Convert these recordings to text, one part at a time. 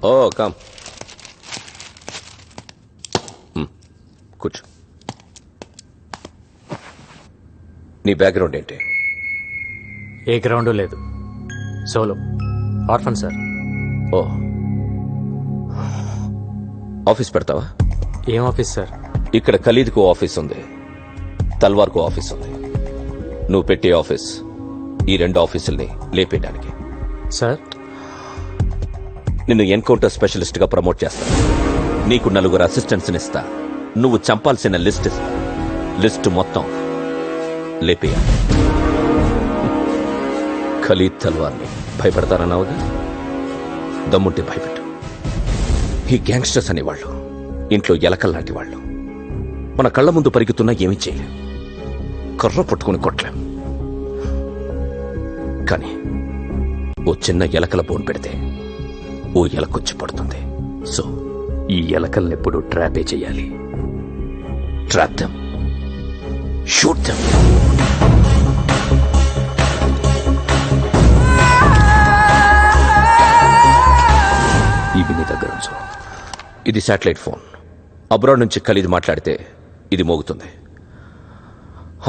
Oh come కూర్చో. నీ background ఏంటి? ఏ గ్రౌండ్ లేదు, సోలో ఆర్ఫన్ సార్. ఓ ఆఫీస్ పెడతావా? ఏం ఆఫీస్ సార్? ఇక్కడ ఖలీద్కు ఆఫీస్ ఉంది, తల్వార్కు ఆఫీస్ ఉంది. నువ్వు పెట్టే ఆఫీస్ ఈ 2 ఆఫీసుల్ని లేపేయడానికి. సార్ నిన్ను ఎన్కౌంటర్ స్పెషలిస్ట్ గా ప్రమోట్ చేస్తా. నీకు 4 అసిస్టెంట్స్ ఇస్తా. నువ్వు చంపాల్సిన లిస్ట్ ఇస్తా. లిస్ట్ మొత్తం లేపేయాలి. ఖలీద్ తల్వార్ని భయపడతారన్నావుగా, దమ్ముంటే భయపెట్టు. ఈ గ్యాంగ్స్టర్స్ అనేవాళ్ళు ఇంట్లో ఎలకల్లాంటి వాళ్ళు. మన కళ్ళ ముందు పరిగెత్తున్నా ఏమీ చేయలేం, కర్ర పట్టుకుని కొట్టలేం. కానీ ఓ చిన్న ఎలకల బోన్ పెడితే ఓ ఎలకొచ్చి పడుతుంది. సో ఈ ఎలకల్నెప్పుడు ట్రాపే చేయాలి. Trap them, shoot them. ఇవి నీ దగ్గర ఉంచు. ఇది శాటిలైట్ ఫోన్. అబ్రాడ్ నుంచి ఖలీద్ మాట్లాడితే ఇది మోగుతుంది.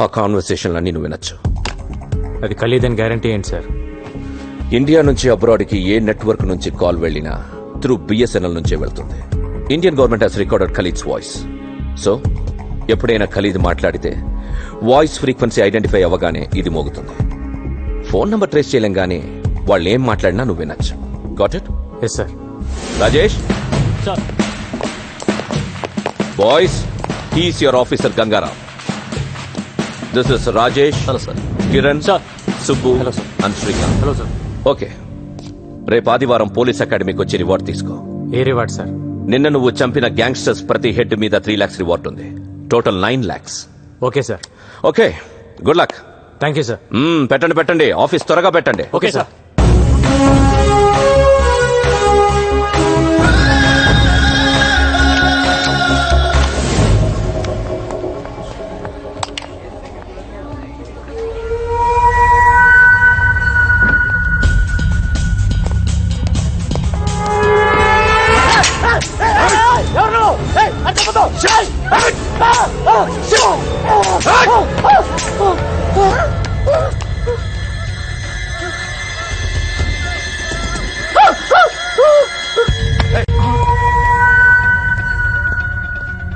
ఆ కాన్వర్సేషన్లన్నీ నువ్వు వినొచ్చు. అది ఖలీద్ అని గ్యారంటీ ఏంటి సార్? ఇండియా నుంచి అబ్రాడ్కి ఏ నెట్వర్క్ నుంచి కాల్ వెళ్ళినా త్రూ BSNL నుంచే వెళ్తుంది. Indian government has recorded Khalid's voice. So ఎప్పుడైనా ఖలీద్ మాట్లాడితే వాయిస్ ఫ్రీక్వెన్సీ ఐడెంటిఫై అవ్వగానే ఇది మోగుతుంది. ఫోన్ నంబర్ ట్రేస్ చేయలేం గానీ వాళ్ళు ఏం మాట్లాడినా నువ్వు వినొచ్చు. Got it? Yes sir. Rajesh sir. Boys, he's your officer Gangaram. This is Rajesh. Hello sir. Kiran sir. Subbu. Hello sir. And Srikanth. Hello sir. Okay, రేపు ఆదివారం పోలీస్ అకాడమీకి వచ్చి రివార్డ్ తీసుకో. ఏ రివార్డ్ సార్? నిన్న నువ్వు చంపిన గ్యాంగ్స్టర్స్ ప్రతి హెడ్ మీద 3 lakhs రివార్డ్ ఉంది. Total 9 lakhs. Okay sir. Okay, good luck. Thank you sir. పెట్టండి, ఆఫీస్ త్వరగా పెట్టండి. Okay sir.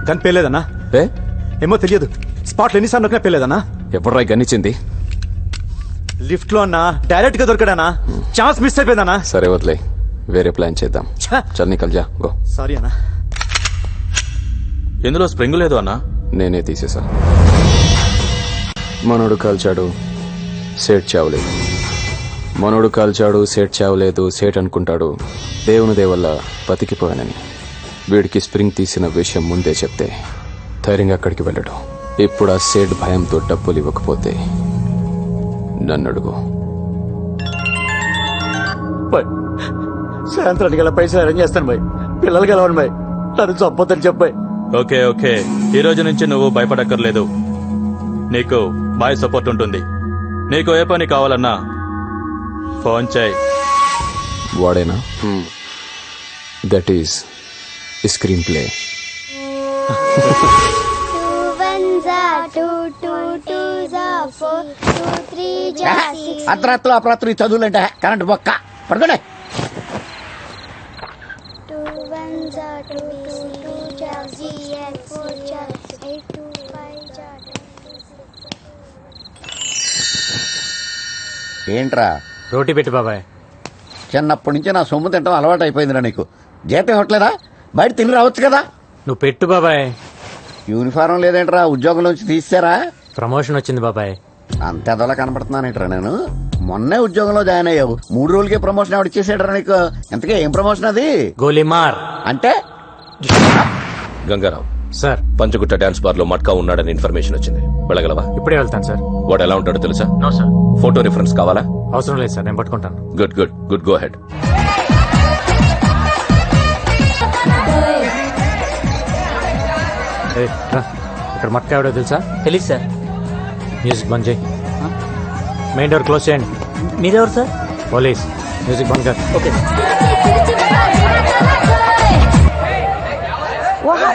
గన్ పేలేదన్నా? ఏమో తెలియదు. స్పాట్లో ఎన్నిసార్లు నొక్కినా పేలేదన్నా. ఎప్పుడురా గన్నిచ్చింది? లిఫ్ట్ లో అన్నా, డైరెక్ట్ గా దొరికాడనా. Chance miss అయిపోయిందన్నా. సరే వదిలే, వేరే ప్లాన్ చేద్దాం. చల్ నికల్ జా, గో. సారీ అన్నా. ఎందులో స్ప్రింగ్ లేదు అన్నా. నేనే తీసేసా. మనోడు కాల్చాడు, సేట్ చావలేదు. మనోడు కాల్చాడు, సేట్ చావలేదు. సేట్ అనుకుంటాడు దేవుని దేవల్ల బతికిపోయానని. వీడికి స్ప్రింగ్ తీసిన విషయం ముందే చెప్తే ధైర్యంగా అక్కడికి వెళ్ళడు. ఇప్పుడు ఆ సేట్ భయంతో డబ్బులు ఇవ్వకపోతే నన్ను అడుగు. సాయంత్రానికి గల పైసలు అరేంజ్ చేస్తాను బాయ్. పిల్లలు గెలవండి బాయ్. నన్ను చంపొద్దని చెప్పాయి. ఓకే, ఈ రోజు నుంచి నువ్వు భయపడక్కర్లేదు. నీకు బాయ్ సపోర్ట్ ఉంటుంది. నీకు ఏ పని కావాలన్నా ఫోన్ చేయి. వాడేనా? That is screenplay. అర్ధరాత్రులు అపరాత్రులు చదువులంటే కరెంట్ బొక్క పడుకోండి. ఏంట్రా? రోటీ పెట్టి బాబాయ్. చిన్నప్పటి నుంచి నా సొమ్ము తింటాం అలవాటు అయిపోయిందిరా నీకు. జీతం ఇవ్వట్లేదా? బయట తిని రావచ్చు కదా. నువ్వు పెట్టు బాబాయ్. యూనిఫారం లేదేంట్రా? ఉద్యోగం నుంచి తీసారా? ప్రమోషన్ వచ్చింది బాబాయ్. అంత ఎదలా కనపడుతున్నానేట్రా నేను? మొన్నే ఉద్యోగంలో జాయిన్ అయ్యావు, 3 రోజులకే ప్రమోషన్ ఆవిడ ఇచ్చేసాడరా నీకు. ఎంతకే ఏం ప్రమోషన్ అది? గోలీమార్ అంటే Gangaram sir. Panjagutta dance bar లో మట్కా ఉన్నాడని ఇన్ఫర్మేషన్ వచ్చింది. వెళ్ళగలవా? ఇప్పుడే వెళ్తాను సార్. వాడు ఎలా ఉంటాడో తెలుసా? No sir. ఫోటో రిఫరెన్స్ కావాలా? అవసరం లేదు సార్, నేను పట్టుకుంటాను. Good, go head. ఇక్కడ మట్కా ఎవడో తెలుసా? తెలీదు సార్. మ్యూజిక్ బంద్ చేయి. మెయిన్ డోర్ క్లోజ్ చేయండి. మీరెవరు సార్? పోలీస్. మ్యూజిక్ బంద్ కర్. Okay.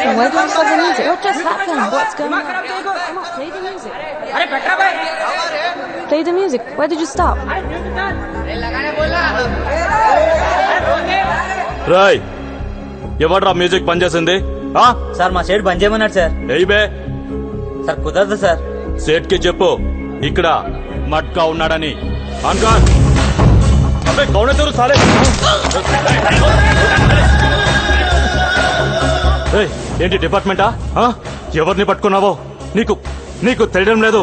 happened? Why did you stop the music? What just happened? What's going on? Come on, play the music. Play the music. Why did you stop? రాయ్ ఎవడ్రా music పనిచేసింది ఆ? Sir మా shade బంద్ చేయమన్నాడు sir. ఏయ్ బే sir కుదరదు sir. సేట్ కి చెప్పు ఇక్కడ మట్కా ఉన్నాడని. అన్కాన్ అబ్బే కౌన తెరు సాలే. ఏయ్, ఏంటి డిపార్ట్మెంటా? ఆ? ఎవరిని పట్టుకున్నావో నీకు నీకు తెలియడం లేదు.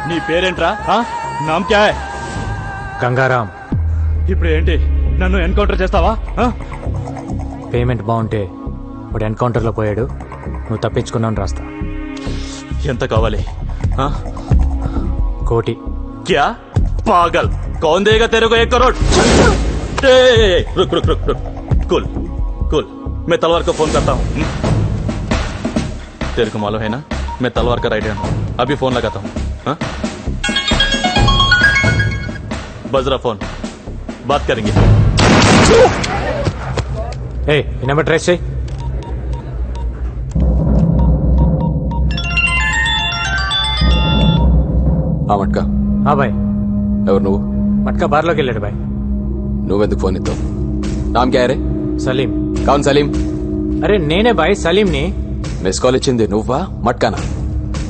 నీ పేరేంట్రా? ఆ? నామ్ క్యా హై? గంగారాం. ఇప్పుడు ఏంటి నన్ను ఎన్కౌంటర్ చేస్తావా? ఆ? పేమెంట్ బాగుంటే వాడు ఎన్కౌంటర్లో పోయాడు, నువ్వు తప్పించుకున్నావు రాస్తా. ఎంత కావాలి? ఆ? కోటి. क्या पागल कौन देगा तेरे को 1 करोड़? रुक रुक रुक रुक कुल कुल मैं तलवार को फोन करता हूँ. तेरे को मालूम है ना मैं तलवार का राइट हैंड हूँ. अभी फोन लगाता हूँ. हाँ? बज रहा फोन, बात करेंगे. ఏ ఈ నెంబర్ ట్రేస్ చేయి. ఆ మట్కా బాయ్, ఎవరు నువ్వు? మట్కా బార్లోకి వెళ్ళాడు బాయ్. నువ్వెందుకు ఫోన్ ఇస్తావు? నామ్ క్యా రే? సలీం. కౌన్ సలీం? అరే నేనే బాయ్, సలీంని. మిస్ కాల్ ఇచ్చింది నువ్వా మట్కానా?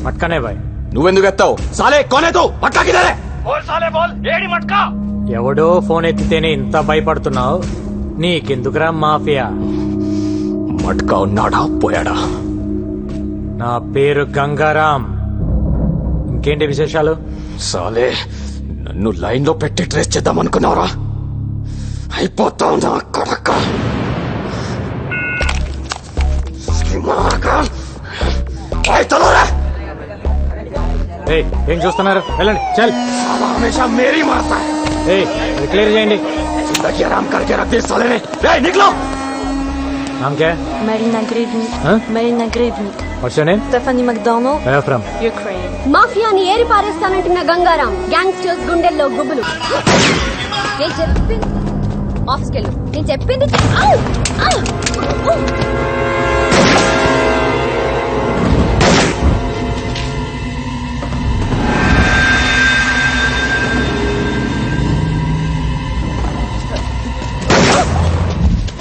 మట్కానే బాయ్. నువ్వెందుకు ఎత్తావు? సాలే కోనే తూ మట్కా కిధర్ హై? ఎవడో ఫోన్ ఎత్తితేనే ఇంత భయపడుతున్నావు, నీకెందుకురా మాఫియా? మట్కా ఉన్నాడా పోయాడా? నా పేరు గంగారాం. ఇంకేంటి విశేషాలు? సాలే నన్ను లైన్ లో పెట్టి ట్రేస్ చేద్దాం అనుకున్నారా? అయిపోతావు నా కొడక. ఏయ్, ఏం చూస్తున్నారు? వెళ్ళండి చల్. హమేషా మేరీ మారతా హై. ఏయ్, అది క్లియర్ చేయండి. जिंदगी आराम करके रख दी साले ने. निकलो. నామ్ క్యా? Marina Grevny. Huh? Marina Grevny. What's your name? Stephanie McDonald. Where are you from? Ukraine. మాఫియాని eri పారేస్తానంటున్న Gangaram gangsters గుండెల్లో గుబులు. నేను చెప్పింది ఆఫీస్కి వెళ్ళు. నేను చెప్పింది ఔ! ఔ! ఔ!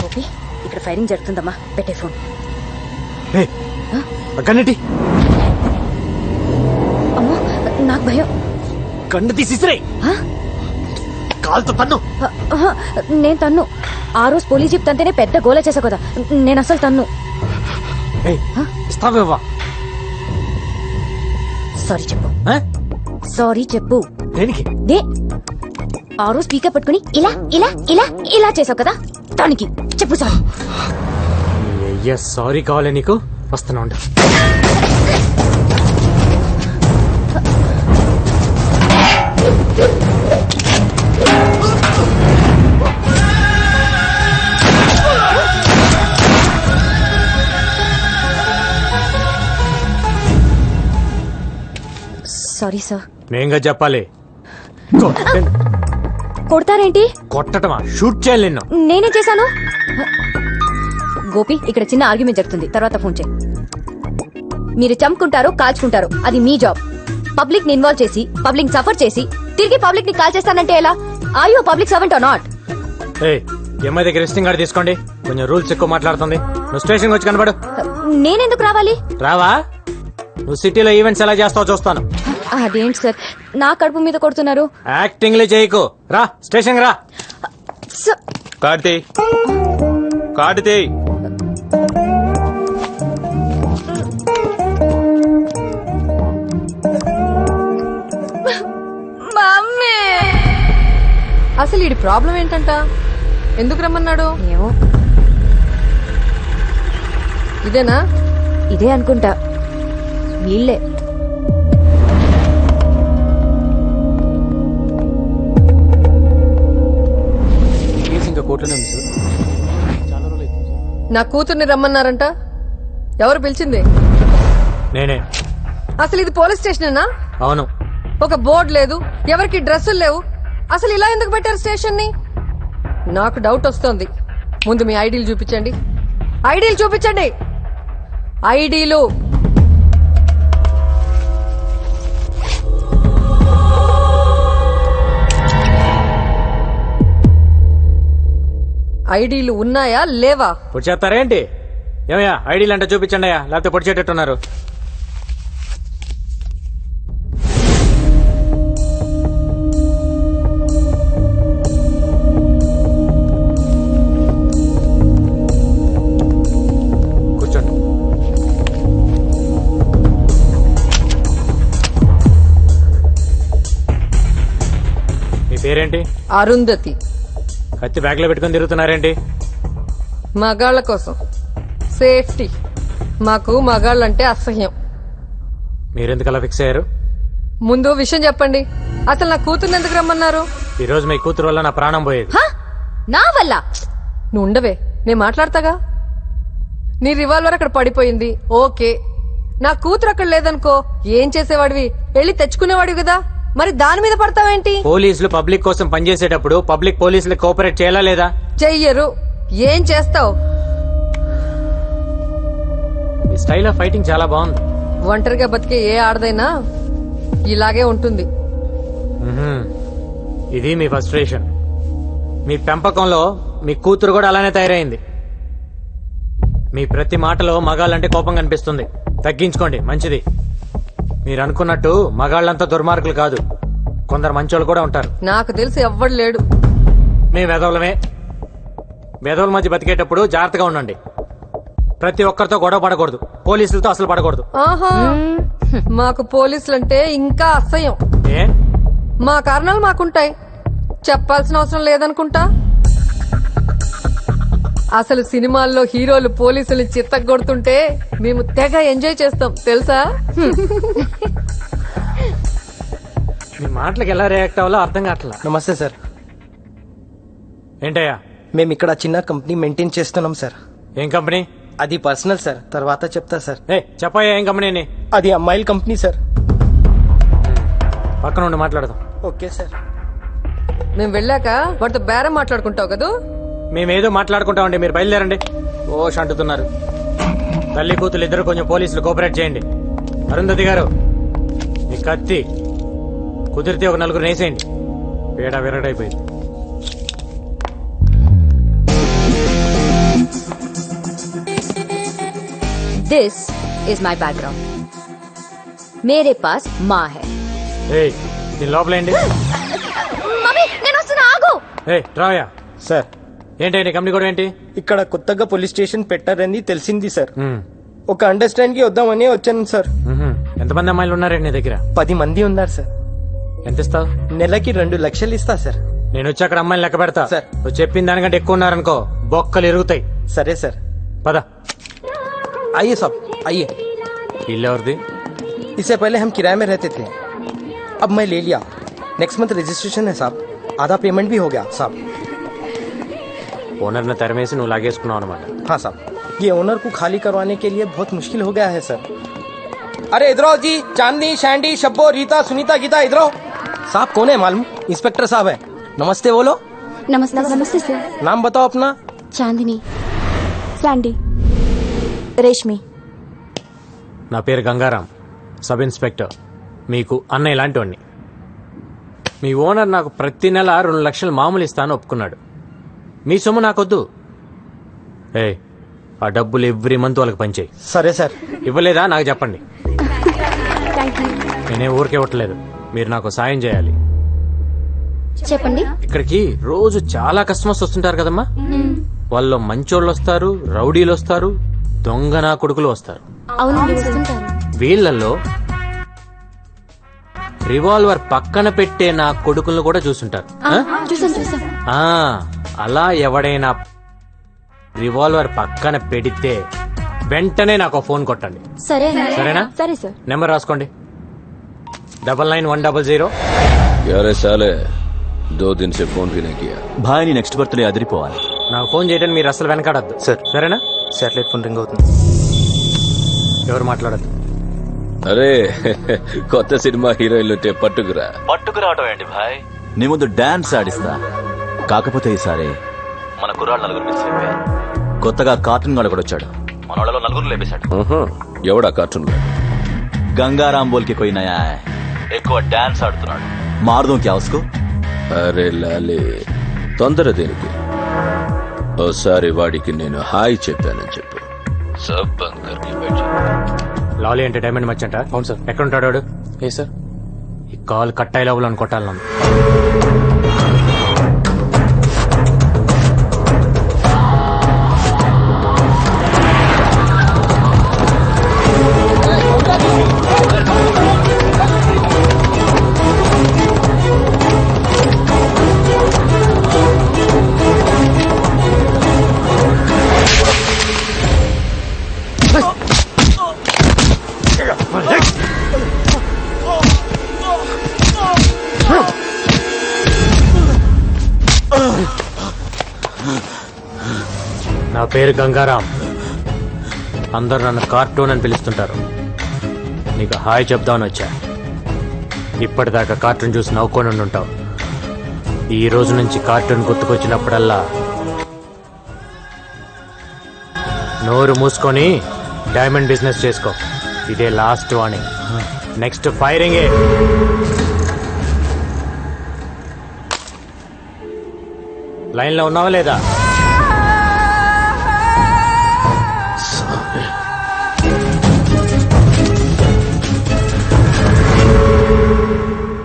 గోపి, ఇక్కడ ఫైరింగ్ జరుగుతుందమ్మా, పెట్టే ఫోన్. ఏ కన్నటి అమ్మో, నాకు భయం. కన్ను తీసిరే. కాల్తో తన్ను. నేను తన్ను. ఆ రోజు పోలీస్ జీప్ తంతేనే పెద్ద గోల చేసా కదా, నేను అసలు తన్ను. ఇస్తావేవా? సారీ చెప్పు. సారీ చెప్పు. దేనికి? దే ఆ రోజు స్పీకర్ పట్టుకుని ఇలా ఇలా ఇలా ఇలా చేసావు కదా, దానికి చెప్పు సార్. అయ్యా సారీ కావాలి నీకు, వస్తున్నా ఉండు. Sorry sir. నేంగా చెప్పాలి. కొడతారేంటి? కొట్టటమా? షూట్ చేయాలి నిన్ను. నేనే చేశాను. గోపి, ఇక్కడ చిన్న ఆర్గ్యుమెంట్ జరుగుతుంది, తర్వాత ఫోన్ చేయి. మీరు చంపుకుంటారో కాల్చుకుంటారో అది మీ జాబ్. పబ్లిక్ ని ఇన్వాల్వ్ చేసి పబ్లిక్ సఫర్ చేసి తిరిగి పబ్లిక్ ని కాల్ చేస్తానంటే ఎలా? Are you public servant or not? ఏ ఎంఐ దగ్గర రిజిస్టింగ్ కార్డు తీసుకోండి. కొంచెం రూల్స్ ఎక్కువ మాట్లాడుతుంది. నువ్వు స్టేషన్ వచ్చి కనబడు. నేనెందుకు రావాలి? రావా? నువ్వు సిటీలో ఈవెంట్స్ ఎలా చేస్తావో చూస్తాను. అదేంటి సార్, నా కడుపు మీద కొడుతున్నారు? యాక్టింగ్లే చేయకు. రా స్టేషన్ రా. కార్తీ కార్తీ మమ్మీ, అసలు ఈ ప్రాబ్లం ఏంటంట? ఎందుకు రమ్మన్నాడు? ఏమో, ఇదేనా? ఇదే అనుకుంటా. వీళ్ళే. ఇంకా కోర్టులోనే ఉంది సార్. నా కూతుర్ని రమ్మన్నారంట. ఎవరు పిలిచింది? నేనే. అసలు ఇది పోలీస్ స్టేషనేనా? అవును. ఒక బోర్డు లేదు, ఎవరికి డ్రెస్సులు లేవు. అసలు ఇలా ఎందుకు పెట్టారు స్టేషన్ ని? నాకు డౌట్ వస్తోంది. ముందు మీ ఐడీలు చూపించండి. ఐడీలు చూపించండి. ఐడీలు. ఐడీలు ఉన్నాయా లేవా? పొడి చేస్తారేంటి? ఏమయ్యా ఐడీలు అంటే చూపించండి అయ్యా, లేకపోతే పొడి చేటట్టున్నారు. కూర్చోండి. మీ పేరేంటి? అరుంధతి. కత్తి బ్యాగ్ లో పెట్టుకుని తిరుగుతున్నారేంటి? మగాళ్ళ కోసం సేఫ్టీ. మాకు మగాళ్ళంటే అసహ్యం. మీరెందుకు అలా ఫిక్స్ అయ్యారు? ముందు విషయం చెప్పండి. అసలు నా కూతుర్ని ఎందుకు రమ్మన్నారు? ఈ రోజు మీ కూతురు వల్ల నా ప్రాణం పోయేది. హ? నా వల్ల? నువ్వు ఉండవే, నేను మాట్లాడతాగా. నీ రివాల్వర్ అక్కడ పడిపోయింది, ఓకే. నా కూతురు అక్కడ లేదనుకో, ఏం చేసేవాడివి? వెళ్ళి తెచ్చుకునేవాడివి కదా, మరి దాని మీద పడతావేంటి? పోలీసులు పబ్లిక్ కోసం పనిచేసేటప్పుడు పబ్లిక్ పోలీసులకు కోఆపరేట్ చేయాలా లేదా? చెయ్యరు. ఏం చేస్తావు? మీ స్టైల్ ఆఫ్ ఫైటింగ్ చాలా బాగుంది. ఒంటరిగా బతికే ఏ ఆడదైనా ఇలాగే ఉంటుంది. మ్మ్హ్మ్. ఇది మీ ఫ్రస్ట్రేషన్. మీ పెంపకంలో మీ కూతురు కూడా అలానే తయారైంది. మీ ప్రతి మాటలో మగాళ్ళంటే కోపం కనిపిస్తుంది. తగ్గించుకోండి, మంచిది. మీరు అనుకున్నట్టు మగాళ్ళంతా దుర్మార్గులు కాదు, కొందరు మంచోళ్ళు కూడా ఉంటారు. నాకు తెలిసి ఎవ్వడు లేడు. మేము వెధవులమే. వెధవుల మధ్య బతికేటప్పుడు జాగ్రత్తగా ఉండండి. ప్రతి ఒక్కరితో గొడవ పడకూడదు, పోలీసులతో అసలు పడకూడదు. ఆహా, మాకు పోలీసులంటే ఇంకా అసహ్యం. ఏ? మా కారణాలు మాకుంటాయి, చెప్పాల్సిన అవసరం లేదనుకుంటా. అసలు సినిమాల్లో హీరోలు పోలీసులు చిత్తగొడుతుంటే మేము తెగ ఎంజాయ్ చేస్తాం తెలుసా. మీ మాటలకు ఎలా రియాక్ట్ అవ్వాలో అర్థం కావట్లా. నమస్తే సార్. ఏంటయ్యా? మేము ఇక్కడ చిన్న కంపెనీ మెయింటైన్ చేస్తున్నాం సార్. ఏం కంపెనీ? అది పర్సనల్ సార్, తర్వాత చెప్తా సార్. చెప్పయ్యా, ఏం కంపెనీ? అది అమ్మాయిల కంపెనీ సార్. పక్కన ఉండి మాట్లాడదాం. Okay sir. మేము వెళ్ళాక వాడితో బేరం మాట్లాడుకుంటావు కదా. మేమేదో మాట్లాడుకుంటామండి, మీరు బయలుదేరండి. ఓష్ అంటున్నారు. తల్లి కూతురు ఇద్దరు కొంచెం పోలీసులు కోఆపరేట్ చేయండి. అరుంధతి గారు, మీ కత్తి కుదిరితే ఒక నలుగురు నేసేయండి. పేడ విరగడైపోయింది. This is my background. मेरे पास माँ है. దీని లోపలేండి. మమ్మీ నేను వస్తున్నా, ఆగు. రావయ్యా. సార్, ఏంటండి కంపెనీ కూడా ఏంటి? ఇక్కడ కొత్తగా పోలీస్ స్టేషన్ పెట్టారని తెలిసింది సార్. మ్మ్. ఒక అండర్స్టాండ్ కి వద్దామని వచ్చాను సార్. మ్మ్హ్మ్. ఎంతమంది అమ్మాయిలు ఉన్నారండి నీ దగ్గర? 10 మంది ఉన్నారు సార్. ఎంత ఇస్తావు? నెలకి 2 లక్షలు ఇస్తా సార్. నేను వచ్చి అక్కడ అమ్మాయిలు లెక్క పెడతా సార్. నువ్వు చెప్పిన దానికంటే ఎక్కువ ఉన్నారనుకో బొక్కలు ఎరుగుతాయి. సరే సార్. పద. आइए साहब, आइए. ఇల్లు ఎవరిది? इससे पहले हम किराए में रहते थे, अब मैं ले लिया. नेक्स्ट मंथ रजिस्ट्रेशन है साहब, आधा पेमेंट भी हो गया साहब. ఓనర్ని తెరమేసి నువ్వు లాగేసుకున్నావు అనమాట. हाँ साहब, ये ओनर को खाली करवाने के लिए बहुत मुश्किल हो गया है सर. अरे इधर आओ जी, चांदनी, शैंडी, शब्बो, रीता, सुनीता, गीता, इधर आओ. साहब कौन है मालूम? इंस्पेक्टर साहब है. नमस्ते बोलो. नमस्ते नमस्ते सर. नाम बताओ अपना. चांदनी, सैंडी, रेशमी. నా పేరు గంగారాం, సబ్ ఇన్స్పెక్టర్. మీకు అన్నయ్య లాంటివాడిని. మీ ఓనర్ నాకు ప్రతి నెల 2 లక్షలు మామూలు ఇస్తాను ఒప్పుకున్నాడు. మీ సొమ్ము నాకొద్దు. ఆ డబ్బులు ఎవ్రీ మంత్ వాళ్ళకి పంచేయి. సరే సార్. ఇవ్వలేదా నాకు చెప్పండి. Thank you. నేనే ఊరికే ఇవ్వట్లేదు, మీరు నాకు సాయం చేయాలి. చెప్పండి. ఇక్కడికి రోజు చాలా కస్టమర్స్ వస్తుంటారు కదమ్మా. వాళ్ళు మంచోళ్ళు వస్తారు, రౌడీలు వస్తారు, దొంగ నా కొడుకులు వస్తారు. అవునండి, వస్తుంటారు. వీళ్ళల్లో రివాల్వర్ పక్కన పెట్టే నా కొడుకులను కూడా చూసుంటారు. చూసాం. అలా ఎవడైనా రివాల్వర్ పక్కన పెడితే వెంటనే నాకు ఫోన్ కొట్టండి. సరేనా? సరే సార్. నెంబర్ రాసుకోండి. 9910. यारे साले 2 दिन से फोन भी नहीं किया. భాయ్ నీ నెక్స్ట్ బర్త్డే అదిరిపోవాలి. నాకు ఫోన్ చేయడానికి మీరు అసలు వెనకాడద్దు సార్. సరేనా? శాటిలైట్ ఫోన్ రింగ్ అవుతుంది. ఎవరు మాట్లాడద్దు. అరే కొత్త సినిమా హీరోయిన్లుంటే పట్టుకురా. పట్టుకురావటం ఏంటి భాయ్, నీ ముందు డాన్స్ ఆడిస్తా. కాకపోతే ఈసారి మన కుర్రాళ్ళు 4 మిస్ అయిపోయారు. కొత్తగా కార్టూన్ గాడు కూడా వచ్చాడు, మనోళ్ళలో నలుగురు లేపేశాడు ఆహా, ఎవడా కార్టూన్ గా? गंगाराम बोल के कोई नया है ఎక్కువ డాన్స్ ఆడుతున్నాడు मार दूं क्या उसको అరే లాలే, తొందర దేనికి? ఓసారి వాడికి నేను హాయ్ చెప్పానని చెప్పు. సబ్ బంద్ కర్కే బయట చెప్పు. లాలీ అంటే డైమండ్ మర్చెంట. అవును సార్. ఎక్కడ ఉంటాడు వాడు? ఏ సార్? ఈ కాల్ కట్ అయ్యే లోపల కొట్టాలి నన్ను. నా పేరు గంగారాం. అందరు నన్ను కార్టూన్ అని పిలుస్తుంటారు. నీకు హాయ్ చెప్దామని వచ్చా. ఇప్పటిదాకా కార్టూన్ చూసి నవ్వుకొని ఉంటావు. ఈ రోజు నుంచి కార్టూన్ గుర్తుకొచ్చినప్పుడల్లా నోరు మూసుకొని డైమండ్ బిజినెస్ చేసుకో. ఇదే లాస్ట్ వార్నింగ్. నెక్స్ట్ ఫైరింగే. లైన్లో ఉన్నావా లేదా?